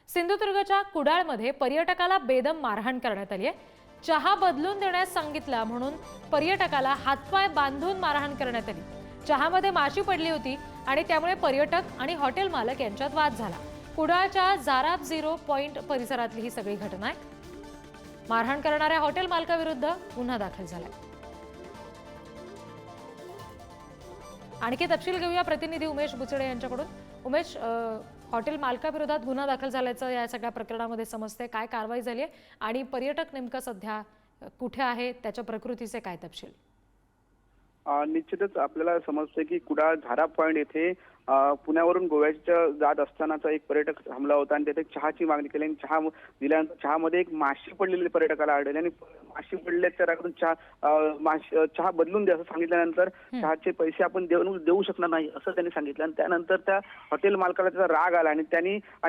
सिंधुदुर्गच्या कुडाळमध्ये पर्यटकाला बेदम मारहाण करण्यात आली आहे। चहा बदलून देण्यास सांगितला म्हणून पर्यटकाला हातपाय बांधून मारहाण करण्यात आली। चहामध्ये माशी पडली होती आणि त्यामुळे पर्यटक आणि हॉटेल मालक यांच्यात वाद झाला। कुडाळच्या जाराब झिरो पॉइंट परिसरातली ही सगळी घटना आहे। मारहाण करणाऱ्या हॉटेल मालकाविरुद्ध गुन्हा दाखल झालाय। आणखी तपशील घेऊया प्रतिनिधी उमेश बुचडे यांच्याकडून। उमेश, हॉटेल मालकाविरोधात गुन्हा दाखल झाल्याचं या सगळ्या प्रकरणामध्ये समजते, काय कारवाई झाली आहे आणि पर्यटक नेमका सध्या कुठे आहे, त्याच्या प्रकृतीचे काय तपशील? निश्चितच आपल्याला समजते की कुडाळ झारा पॉइंट येथे पुण्यावरून गोव्याच्या जात असतानाचा एक पर्यटक थांबला होता आणि तेथे चहाची मागणी केली आणि चहा दिल्यानंतर चहामध्ये एक माशी पडलेली पर्यटकाला आढळली आणि माशी पडल्याच्या रागातून चहा बदलून द्या असं सांगितल्यानंतर चहाचे पैसे आपण देऊ शकणार नाही असं त्यांनी सांगितलं आणि त्यानंतर त्या हॉटेल मालकाला त्याचा राग आला आणि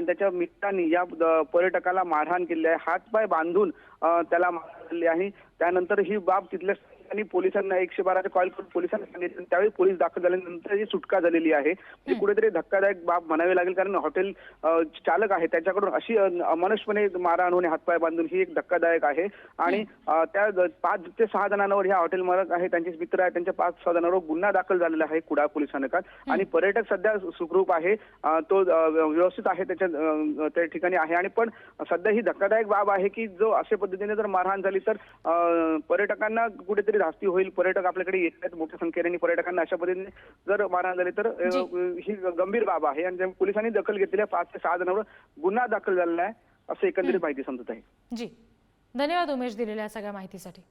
त्याच्या मित्रांनी या पर्यटकाला मारहाण केली आहे, हातपाय बांधून त्याला मारले आहे। त्यानंतर ही बाब तिथल्या आणि पोलिसांना 112 कॉल करून पोलिसांना सांगितलं, त्यावेळी पोलीस दाखल झाल्यानंतर ही सुटका झालेली आहे। म्हणजे कुठेतरी धक्कादायक बाब म्हणावी लागेल, कारण हॉटेल चालक आहे त्याच्याकडून अशी अमानुषपणे मारहाण होणे हातपाय बांधून ही एक धक्कादायक आहे। आणि त्या 5 ते 6 जणांवर ह्या हॉटेल मालक आहे, त्यांचे मित्र आहेत, त्यांच्या 5-6 जणांवर गुन्हा दाखल झालेला आहे कुडाळ पोलीस स्थानकात। आणि पर्यटक सध्या सुखरूप आहे, तो व्यवस्थित आहे त्या ठिकाणी आहे। आणि पण सध्या ही धक्कादायक बाब आहे की जो अशा पद्धतीने जर मारहाण झाली तर पर्यटकांना कुठेतरी धास्ती होईल। पर्यटक आपल्याकडे येत आहेत मोठ्या संख्येने आणि पर्यटकांना अशा पद्धतीने जर मारहाण झाली तर ही गंभीर बाब आहे आणि पोलिसांनी दखल घेतलेल्या 5 ते 6 जणांवर गुन्हा दाखल झालेला आहे असं एकंदरीत माहिती समजत आहे। जी, धन्यवाद उमेश दिलेल्या सगळ्या माहितीसाठी।